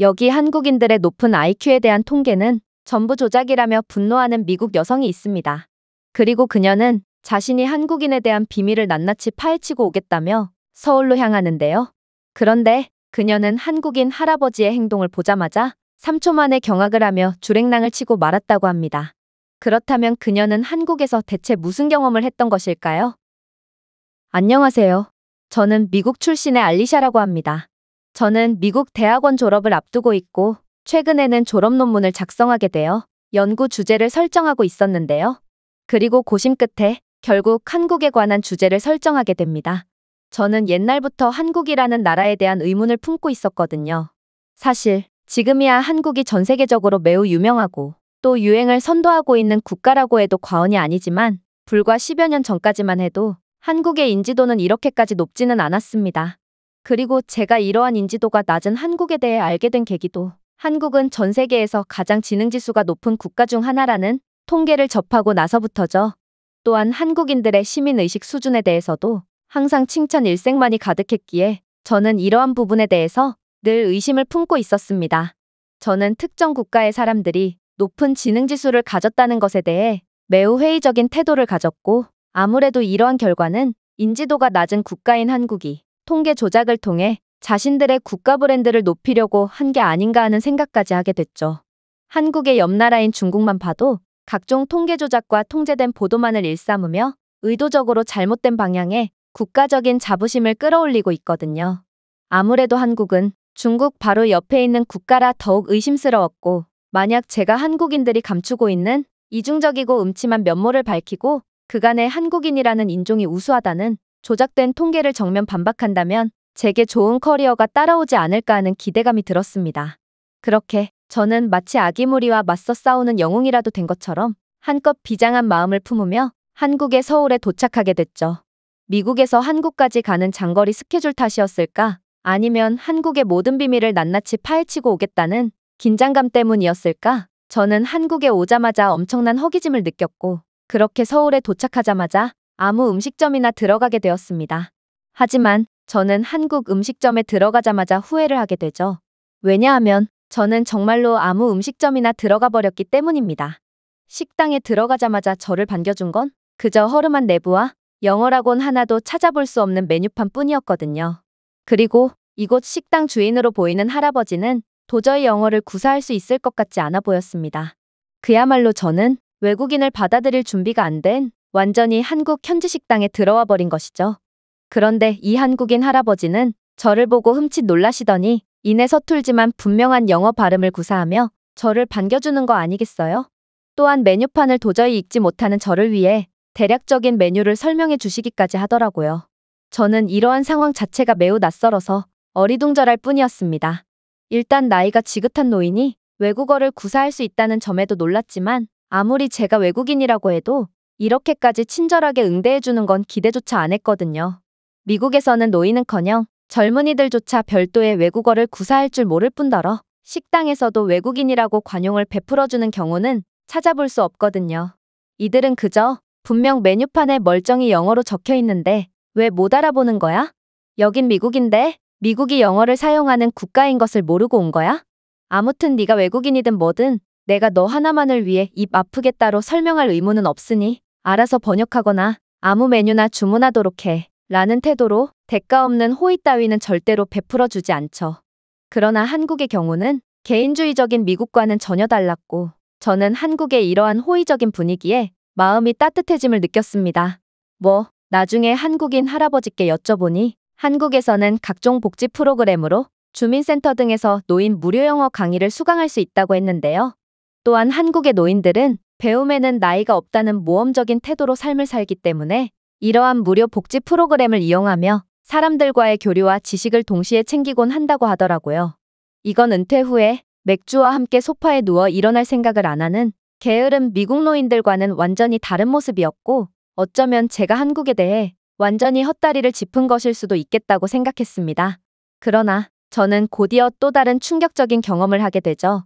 여기 한국인들의 높은 IQ에 대한 통계는 전부 조작이라며 분노하는 미국 여성이 있습니다. 그리고 그녀는 자신이 한국인에 대한 비밀을 낱낱이 파헤치고 오겠다며 서울로 향하는데요. 그런데 그녀는 한국인 할아버지의 행동을 보자마자 3초 만에 경악을 하며 줄행랑을 치고 말았다고 합니다. 그렇다면 그녀는 한국에서 대체 무슨 경험을 했던 것일까요? 안녕하세요. 저는 미국 출신의 알리샤라고 합니다. 저는 미국 대학원 졸업을 앞두고 있고 최근에는 졸업 논문을 작성하게 되어 연구 주제를 설정하고 있었는데요. 그리고 고심 끝에 결국 한국에 관한 주제를 설정하게 됩니다. 저는 옛날부터 한국이라는 나라에 대한 의문을 품고 있었거든요. 사실 지금이야 한국이 전 세계적으로 매우 유명하고 또 유행을 선도하고 있는 국가라고 해도 과언이 아니지만 불과 10여 년 전까지만 해도 한국의 인지도는 이렇게까지 높지는 않았습니다. 그리고 제가 이러한 인지도가 낮은 한국에 대해 알게 된 계기도 한국은 전 세계에서 가장 지능지수가 높은 국가 중 하나라는 통계를 접하고 나서부터죠. 또한 한국인들의 시민의식 수준에 대해서도 항상 칭찬 일색만이 가득했기에 저는 이러한 부분에 대해서 늘 의심을 품고 있었습니다. 저는 특정 국가의 사람들이 높은 지능지수를 가졌다는 것에 대해 매우 회의적인 태도를 가졌고 아무래도 이러한 결과는 인지도가 낮은 국가인 한국이 통계 조작을 통해 자신들의 국가 브랜드를 높이려고 한 게 아닌가 하는 생각까지 하게 됐죠. 한국의 옆 나라인 중국만 봐도 각종 통계 조작과 통제된 보도만을 일삼으며 의도적으로 잘못된 방향에 국가적인 자부심을 끌어올리고 있거든요. 아무래도 한국은 중국 바로 옆에 있는 국가라 더욱 의심스러웠고 만약 제가 한국인들이 감추고 있는 이중적이고 음침한 면모를 밝히고 그간의 한국인이라는 인종이 우수하다는 조작된 통계를 정면 반박한다면 제게 좋은 커리어가 따라오지 않을까 하는 기대감이 들었습니다. 그렇게 저는 마치 아기무리와 맞서 싸우는 영웅이라도 된 것처럼 한껏 비장한 마음을 품으며 한국의 서울에 도착하게 됐죠. 미국에서 한국까지 가는 장거리 스케줄 탓이었을까? 아니면 한국의 모든 비밀을 낱낱이 파헤치고 오겠다는 긴장감 때문이었을까? 저는 한국에 오자마자 엄청난 허기짐을 느꼈고 그렇게 서울에 도착하자마자 아무 음식점이나 들어가게 되었습니다. 하지만 저는 한국 음식점에 들어가자마자 후회를 하게 되죠. 왜냐하면 저는 정말로 아무 음식점이나 들어가 버렸기 때문입니다. 식당에 들어가자마자 저를 반겨준 건 그저 허름한 내부와 영어라곤 하나도 찾아볼 수 없는 메뉴판 뿐이었거든요. 그리고 이곳 식당 주인으로 보이는 할아버지는 도저히 영어를 구사할 수 있을 것 같지 않아 보였습니다. 그야말로 저는 외국인을 받아들일 준비가 안 된 완전히 한국 현지 식당에 들어와 버린 것이죠. 그런데 이 한국인 할아버지는 저를 보고 흠칫 놀라시더니 이내 서툴지만 분명한 영어 발음을 구사하며 저를 반겨주는 거 아니겠어요? 또한 메뉴판을 도저히 읽지 못하는 저를 위해 대략적인 메뉴를 설명해 주시기까지 하더라고요. 저는 이러한 상황 자체가 매우 낯설어서 어리둥절할 뿐이었습니다. 일단 나이가 지긋한 노인이 외국어를 구사할 수 있다는 점에도 놀랐지만 아무리 제가 외국인이라고 해도 이렇게까지 친절하게 응대해주는 건 기대조차 안 했거든요. 미국에서는 노인은커녕 젊은이들조차 별도의 외국어를 구사할 줄 모를 뿐더러 식당에서도 외국인이라고 관용을 베풀어주는 경우는 찾아볼 수 없거든요. 이들은 그저 분명 메뉴판에 멀쩡히 영어로 적혀 있는데 왜 못 알아보는 거야? 여긴 미국인데 미국이 영어를 사용하는 국가인 것을 모르고 온 거야? 아무튼 네가 외국인이든 뭐든 내가 너 하나만을 위해 입 아프게 따로 설명할 의무는 없으니 알아서 번역하거나 아무 메뉴나 주문하도록 해. 라는 태도로 대가 없는 호의 따위는 절대로 베풀어주지 않죠. 그러나 한국의 경우는 개인주의적인 미국과는 전혀 달랐고 저는 한국의 이러한 호의적인 분위기에 마음이 따뜻해짐을 느꼈습니다. 나중에 한국인 할아버지께 여쭤보니 한국에서는 각종 복지 프로그램으로 주민센터 등에서 노인 무료 영어 강의를 수강할 수 있다고 했는데요. 또한 한국의 노인들은 배움에는 나이가 없다는 모험적인 태도로 삶을 살기 때문에 이러한 무료 복지 프로그램을 이용하며 사람들과의 교류와 지식을 동시에 챙기곤 한다고 하더라고요. 이건 은퇴 후에 맥주와 함께 소파에 누워 일어날 생각을 안 하는 게으른 미국 노인들과는 완전히 다른 모습이었고 어쩌면 제가 한국에 대해 완전히 헛다리를 짚은 것일 수도 있겠다고 생각했습니다. 그러나 저는 곧이어 또 다른 충격적인 경험을 하게 되죠.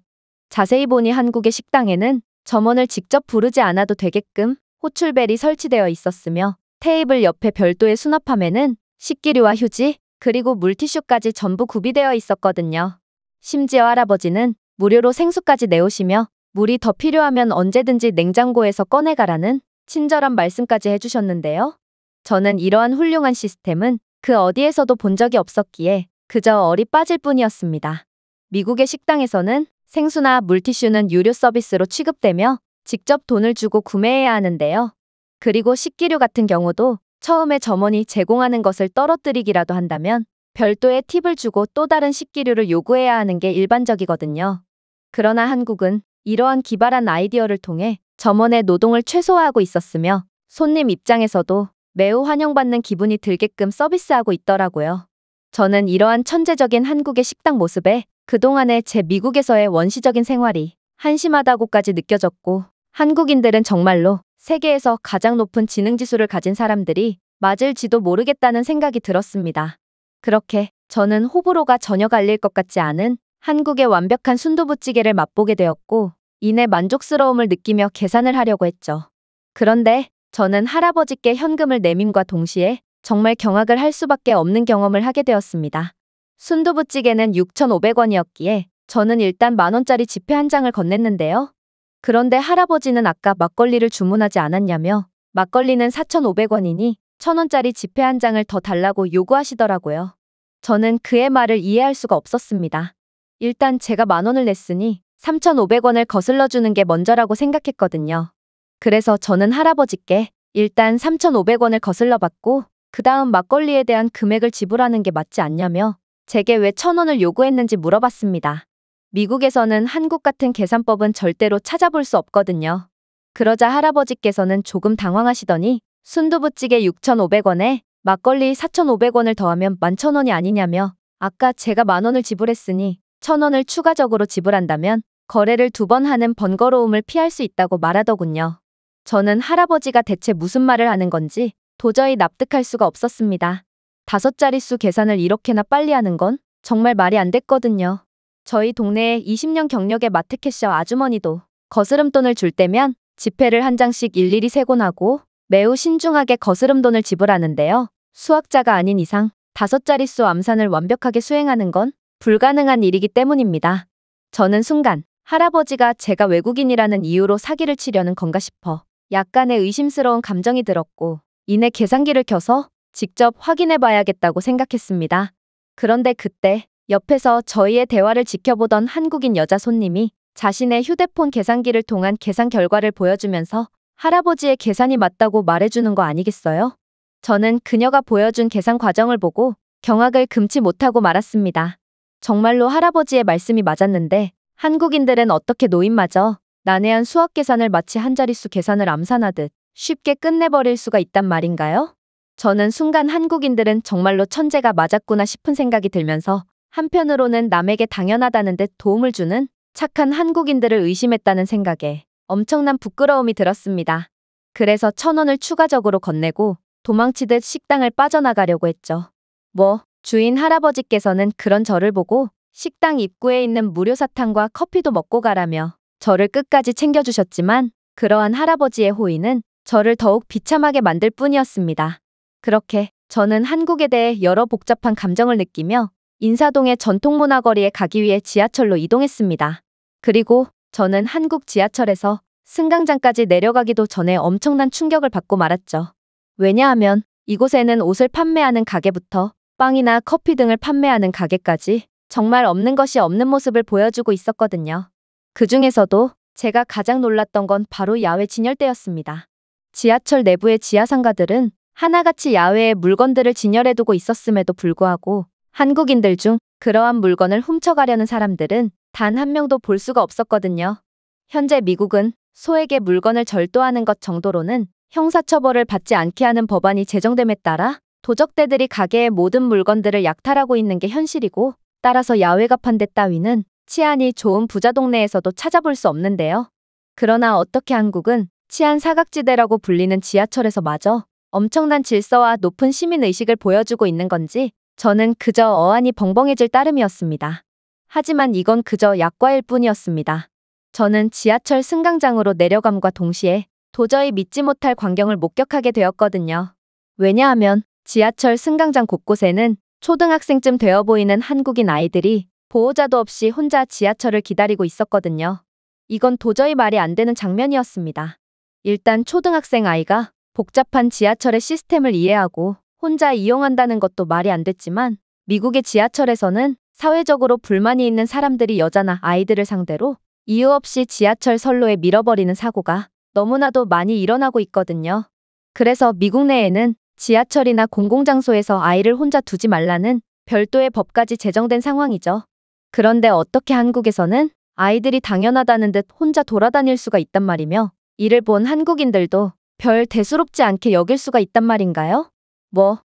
자세히 보니 한국의 식당에는 점원을 직접 부르지 않아도 되게끔 호출벨이 설치되어 있었으며 테이블 옆에 별도의 수납함에는 식기류와 휴지, 그리고 물티슈까지 전부 구비되어 있었거든요. 심지어 할아버지는 무료로 생수까지 내오시며 물이 더 필요하면 언제든지 냉장고에서 꺼내가라는 친절한 말씀까지 해주셨는데요. 저는 이러한 훌륭한 시스템은 그 어디에서도 본 적이 없었기에 그저 얼이 빠질 뿐이었습니다. 미국의 식당에서는 생수나 물티슈는 유료 서비스로 취급되며 직접 돈을 주고 구매해야 하는데요. 그리고 식기류 같은 경우도 처음에 점원이 제공하는 것을 떨어뜨리기라도 한다면 별도의 팁을 주고 또 다른 식기류를 요구해야 하는 게 일반적이거든요. 그러나 한국은 이러한 기발한 아이디어를 통해 점원의 노동을 최소화하고 있었으며 손님 입장에서도 매우 환영받는 기분이 들게끔 서비스하고 있더라고요. 저는 이러한 천재적인 한국의 식당 모습에 그동안의 제 미국에서의 원시적인 생활이 한심하다고까지 느껴졌고, 한국인들은 정말로 세계에서 가장 높은 지능지수를 가진 사람들이 맞을지도 모르겠다는 생각이 들었습니다. 그렇게 저는 호불호가 전혀 갈릴 것 같지 않은 한국의 완벽한 순두부찌개를 맛보게 되었고, 이내 만족스러움을 느끼며 계산을 하려고 했죠. 그런데 저는 할아버지께 현금을 내밈과 동시에 정말 경악을 할 수밖에 없는 경험을 하게 되었습니다. 순두부찌개는 6,500원이었기에 저는 일단 10,000원짜리 지폐 한 장을 건넸는데요. 그런데 할아버지는 아까 막걸리를 주문하지 않았냐며 막걸리는 4,500원이니 1,000원짜리 지폐 한 장을 더 달라고 요구하시더라고요. 저는 그의 말을 이해할 수가 없었습니다. 일단 제가 10,000원을 냈으니 3,500원을 거슬러 주는 게 먼저라고 생각했거든요. 그래서 저는 할아버지께 일단 3,500원을 거슬러 받고 그 다음 막걸리에 대한 금액을 지불하는 게 맞지 않냐며 제게 왜 1,000원을 요구했는지 물어봤습니다. 미국에서는 한국 같은 계산법은 절대로 찾아볼 수 없거든요. 그러자 할아버지께서는 조금 당황하시더니 순두부찌개 6,500원에 막걸리 4,500원을 더하면 11,000원이 아니냐며 아까 제가 10,000원을 지불했으니 1,000원을 추가적으로 지불한다면 거래를 2번 하는 번거로움을 피할 수 있다고 말하더군요. 저는 할아버지가 대체 무슨 말을 하는 건지 도저히 납득할 수가 없었습니다. 5자릿수 계산을 이렇게나 빨리 하는 건 정말 말이 안 됐거든요. 저희 동네에 20년 경력의 마트캐셔 아주머니도 거스름돈을 줄 때면 지폐를 한 장씩 일일이 세곤 하고 매우 신중하게 거스름돈을 지불하는데요. 수학자가 아닌 이상 5자릿수 암산을 완벽하게 수행하는 건 불가능한 일이기 때문입니다. 저는 순간 할아버지가 제가 외국인이라는 이유로 사기를 치려는 건가 싶어 약간의 의심스러운 감정이 들었고, 이내 계산기를 켜서 직접 확인해 봐야겠다고 생각했습니다. 그런데 그때 옆에서 저희의 대화를 지켜보던 한국인 여자 손님이 자신의 휴대폰 계산기를 통한 계산 결과를 보여주면서 할아버지의 계산이 맞다고 말해주는 거 아니겠어요? 저는 그녀가 보여준 계산 과정을 보고 경악을 금치 못하고 말았습니다. 정말로 할아버지의 말씀이 맞았는데 한국인들은 어떻게 노인마저 난해한 수학 계산을 마치 한 자릿수 계산을 암산하듯 쉽게 끝내버릴 수가 있단 말인가요? 저는 순간 한국인들은 정말로 천재가 맞았구나 싶은 생각이 들면서 한편으로는 남에게 당연하다는 듯 도움을 주는 착한 한국인들을 의심했다는 생각에 엄청난 부끄러움이 들었습니다. 그래서 1,000원을 추가적으로 건네고 도망치듯 식당을 빠져나가려고 했죠. 주인 할아버지께서는 그런 저를 보고 식당 입구에 있는 무료 사탕과 커피도 먹고 가라며 저를 끝까지 챙겨주셨지만 그러한 할아버지의 호의는 저를 더욱 비참하게 만들 뿐이었습니다. 그렇게 저는 한국에 대해 여러 복잡한 감정을 느끼며 인사동의 전통문화거리에 가기 위해 지하철로 이동했습니다. 그리고 저는 한국 지하철에서 승강장까지 내려가기도 전에 엄청난 충격을 받고 말았죠. 왜냐하면 이곳에는 옷을 판매하는 가게부터 빵이나 커피 등을 판매하는 가게까지 정말 없는 것이 없는 모습을 보여주고 있었거든요. 그 중에서도 제가 가장 놀랐던 건 바로 야외 진열대였습니다. 지하철 내부의 지하상가들은 하나같이 야외에 물건들을 진열해두고 있었음에도 불구하고 한국인들 중 그러한 물건을 훔쳐가려는 사람들은 단 한 명도 볼 수가 없었거든요. 현재 미국은 소에게 물건을 절도하는 것 정도로는 형사처벌을 받지 않게 하는 법안이 제정됨에 따라 도적대들이 가게의 모든 물건들을 약탈하고 있는 게 현실이고, 따라서 야외 가판대 따위는 치안이 좋은 부자 동네에서도 찾아볼 수 없는데요. 그러나 어떻게 한국은 치안 사각지대라고 불리는 지하철에서 마저 엄청난 질서와 높은 시민의식을 보여주고 있는 건지 저는 그저 어안이 벙벙해질 따름이었습니다. 하지만 이건 그저 약과일 뿐이었습니다. 저는 지하철 승강장으로 내려감과 동시에 도저히 믿지 못할 광경을 목격하게 되었거든요. 왜냐하면 지하철 승강장 곳곳에는 초등학생쯤 되어 보이는 한국인 아이들이 보호자도 없이 혼자 지하철을 기다리고 있었거든요. 이건 도저히 말이 안 되는 장면이었습니다. 일단 초등학생 아이가 복잡한 지하철의 시스템을 이해하고 혼자 이용한다는 것도 말이 안 됐지만 미국의 지하철에서는 사회적으로 불만이 있는 사람들이 여자나 아이들을 상대로 이유 없이 지하철 선로에 밀어버리는 사고가 너무나도 많이 일어나고 있거든요. 그래서 미국 내에는 지하철이나 공공장소에서 아이를 혼자 두지 말라는 별도의 법까지 제정된 상황이죠. 그런데 어떻게 한국에서는 아이들이 당연하다는 듯 혼자 돌아다닐 수가 있단 말이며 이를 본 한국인들도 별 대수롭지 않게 여길 수가 있단 말인가요?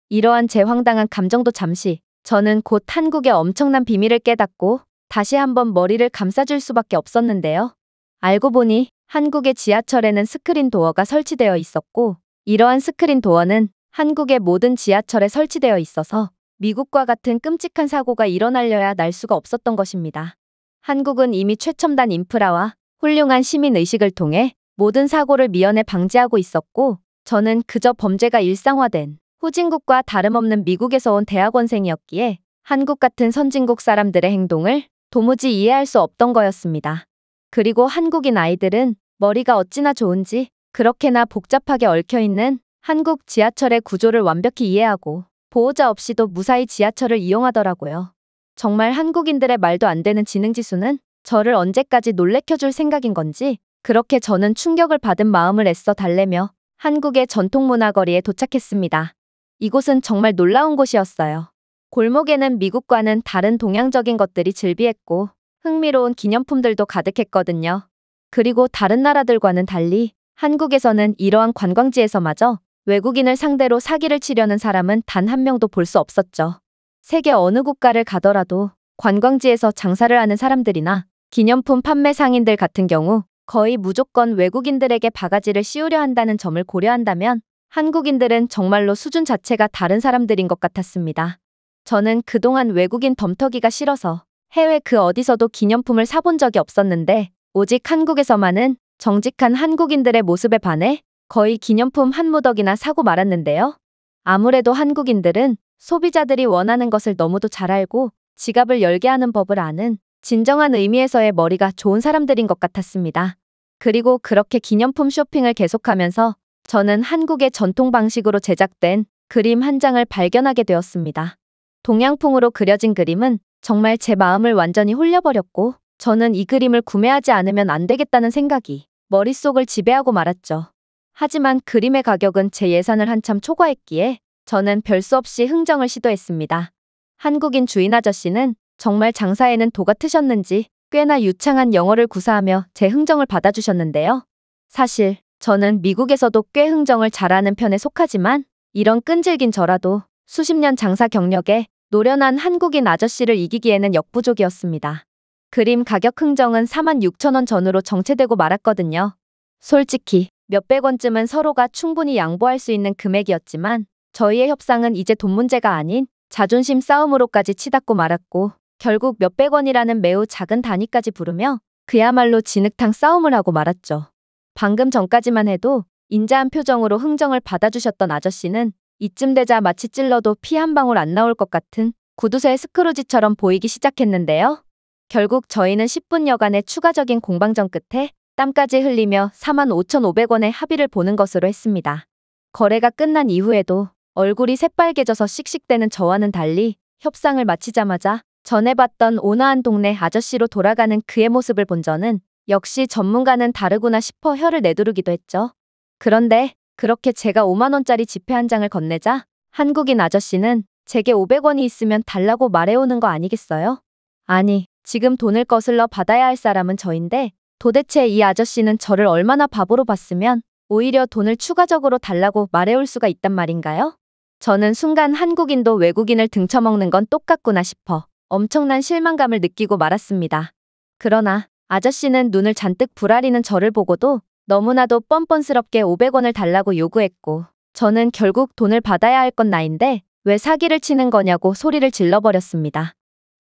이러한 제 황당한 감정도 잠시 저는 곧 한국의 엄청난 비밀을 깨닫고 다시 한번 머리를 감싸줄 수밖에 없었는데요. 알고 보니 한국의 지하철에는 스크린 도어가 설치되어 있었고 이러한 스크린 도어는 한국의 모든 지하철에 설치되어 있어서 미국과 같은 끔찍한 사고가 일어나려야 날 수가 없었던 것입니다. 한국은 이미 최첨단 인프라와 훌륭한 시민의식을 통해 모든 사고를 미연에 방지하고 있었고 저는 그저 범죄가 일상화된 후진국과 다름없는 미국에서 온 대학원생이었기에 한국 같은 선진국 사람들의 행동을 도무지 이해할 수 없던 거였습니다. 그리고 한국인 아이들은 머리가 어찌나 좋은지 그렇게나 복잡하게 얽혀있는 한국 지하철의 구조를 완벽히 이해하고 보호자 없이도 무사히 지하철을 이용하더라고요. 정말 한국인들의 말도 안 되는 지능지수는 저를 언제까지 놀래켜줄 생각인 건지 그렇게 저는 충격을 받은 마음을 애써 달래며 한국의 전통문화거리에 도착했습니다. 이곳은 정말 놀라운 곳이었어요. 골목에는 미국과는 다른 동양적인 것들이 즐비했고 흥미로운 기념품들도 가득했거든요. 그리고 다른 나라들과는 달리 한국에서는 이러한 관광지에서마저 외국인을 상대로 사기를 치려는 사람은 단 한 명도 볼 수 없었죠. 세계 어느 국가를 가더라도 관광지에서 장사를 하는 사람들이나 기념품 판매 상인들 같은 경우 거의 무조건 외국인들에게 바가지를 씌우려 한다는 점을 고려한다면 한국인들은 정말로 수준 자체가 다른 사람들인 것 같았습니다. 저는 그동안 외국인 덤터기가 싫어서 해외 그 어디서도 기념품을 사본 적이 없었는데 오직 한국에서만은 정직한 한국인들의 모습에 반해 거의 기념품 한 무더기나 사고 말았는데요. 아무래도 한국인들은 소비자들이 원하는 것을 너무도 잘 알고 지갑을 열게 하는 법을 아는 진정한 의미에서의 머리가 좋은 사람들인 것 같았습니다. 그리고 그렇게 기념품 쇼핑을 계속하면서 저는 한국의 전통 방식으로 제작된 그림 한 장을 발견하게 되었습니다. 동양풍으로 그려진 그림은 정말 제 마음을 완전히 홀려버렸고 저는 이 그림을 구매하지 않으면 안 되겠다는 생각이 머릿속을 지배하고 말았죠. 하지만 그림의 가격은 제 예산을 한참 초과했기에 저는 별 수 없이 흥정을 시도했습니다. 한국인 주인 아저씨는 정말 장사에는 도가 트셨는지 꽤나 유창한 영어를 구사하며 제 흥정을 받아주셨는데요. 사실 저는 미국에서도 꽤 흥정을 잘하는 편에 속하지만 이런 끈질긴 저라도 수십 년 장사 경력에 노련한 한국인 아저씨를 이기기에는 역부족이었습니다. 그림 가격 흥정은 46,000원 전후로 정체되고 말았거든요. 솔직히 몇백 원쯤은 서로가 충분히 양보할 수 있는 금액이었지만 저희의 협상은 이제 돈 문제가 아닌 자존심 싸움으로까지 치닫고 말았고 결국 몇백 원이라는 매우 작은 단위까지 부르며 그야말로 진흙탕 싸움을 하고 말았죠. 방금 전까지만 해도 인자한 표정으로 흥정을 받아주셨던 아저씨는 이쯤 되자 마치 찔러도 피 한 방울 안 나올 것 같은 구두쇠 스크루지처럼 보이기 시작했는데요. 결국 저희는 10분여간의 추가적인 공방전 끝에 땀까지 흘리며 45,500원의 합의를 보는 것으로 했습니다. 거래가 끝난 이후에도 얼굴이 새빨개져서 씩씩대는 저와는 달리 협상을 마치자마자 전에 봤던 온화한 동네 아저씨로 돌아가는 그의 모습을 본 저는 역시 전문가는 다르구나 싶어 혀를 내두르기도 했죠. 그런데 그렇게 제가 5만 원짜리 지폐 한 장을 건네자 한국인 아저씨는 제게 500원이 있으면 달라고 말해오는 거 아니겠어요? 아니, 지금 돈을 거슬러 받아야 할 사람은 저인데 도대체 이 아저씨는 저를 얼마나 바보로 봤으면 오히려 돈을 추가적으로 달라고 말해올 수가 있단 말인가요? 저는 순간 한국인도 외국인을 등쳐먹는 건 똑같구나 싶어 엄청난 실망감을 느끼고 말았습니다. 그러나 아저씨는 눈을 잔뜩 부라리는 저를 보고도 너무나도 뻔뻔스럽게 500원을 달라고 요구했고 저는 결국 돈을 받아야 할 건 나인데 왜 사기를 치는 거냐고 소리를 질러버렸습니다.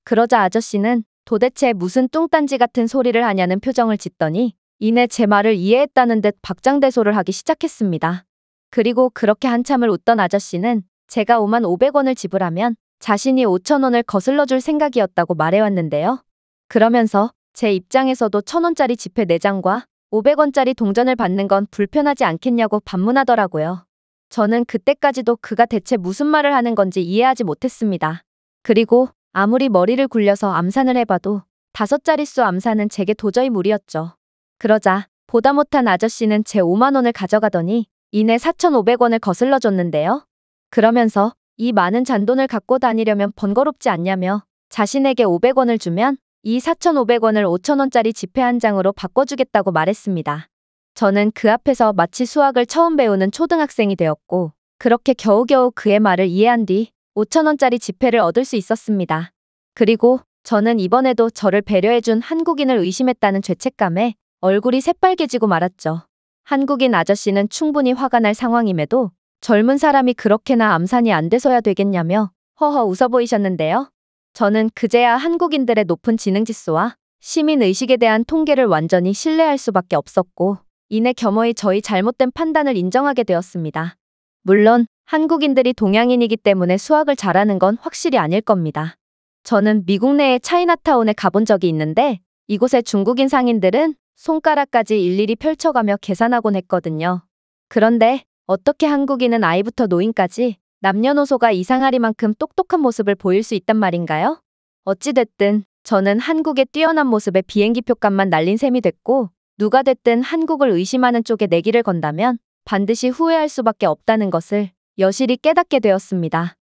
그러자 아저씨는 도대체 무슨 뚱딴지 같은 소리를 하냐는 표정을 짓더니 이내 제 말을 이해했다는 듯 박장대소를 하기 시작했습니다. 그리고 그렇게 한참을 웃던 아저씨는 제가 5만 500원을 지불하면 자신이 5천 원을 거슬러 줄 생각이었다고 말해왔는데요. 그러면서 제 입장에서도 1,000원짜리 지폐 4장과 500원짜리 동전을 받는 건 불편하지 않겠냐고 반문하더라고요. 저는 그때까지도 그가 대체 무슨 말을 하는 건지 이해하지 못했습니다. 그리고 아무리 머리를 굴려서 암산을 해봐도 5자릿수 암산은 제게 도저히 무리였죠. 그러자 보다 못한 아저씨는 제 5만 원을 가져가더니 이내 4,500원을 거슬러 줬는데요. 그러면서 이 많은 잔돈을 갖고 다니려면 번거롭지 않냐며 자신에게 500원을 주면 이 4,500원을 5,000원짜리 지폐 한 장으로 바꿔주겠다고 말했습니다. 저는 그 앞에서 마치 수학을 처음 배우는 초등학생이 되었고 그렇게 겨우겨우 그의 말을 이해한 뒤 5,000원짜리 지폐를 얻을 수 있었습니다. 그리고 저는 이번에도 저를 배려해준 한국인을 의심했다는 죄책감에 얼굴이 새빨개지고 말았죠. 한국인 아저씨는 충분히 화가 날 상황임에도 젊은 사람이 그렇게나 암산이 안 돼서야 되겠냐며 허허 웃어 보이셨는데요. 저는 그제야 한국인들의 높은 지능지수와 시민의식에 대한 통계를 완전히 신뢰할 수밖에 없었고 이내 겸허히 저희 잘못된 판단을 인정하게 되었습니다. 물론 한국인들이 동양인이기 때문에 수학을 잘하는 건 확실히 아닐 겁니다. 저는 미국 내의 차이나타운에 가본 적이 있는데 이곳의 중국인 상인들은 손가락까지 일일이 펼쳐가며 계산하곤 했거든요. 그런데 어떻게 한국인은 아이부터 노인까지 남녀노소가 이상하리만큼 똑똑한 모습을 보일 수 있단 말인가요? 어찌됐든 저는 한국의 뛰어난 모습에 비행기 표값만 날린 셈이 됐고 누가 됐든 한국을 의심하는 쪽에 내기를 건다면 반드시 후회할 수밖에 없다는 것을 여실히 깨닫게 되었습니다.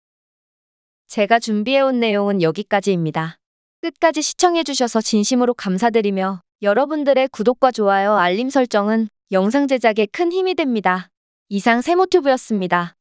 제가 준비해온 내용은 여기까지입니다. 끝까지 시청해주셔서 진심으로 감사드리며 여러분들의 구독과 좋아요, 알림 설정은 영상 제작에 큰 힘이 됩니다. 이상 세모튜브였습니다.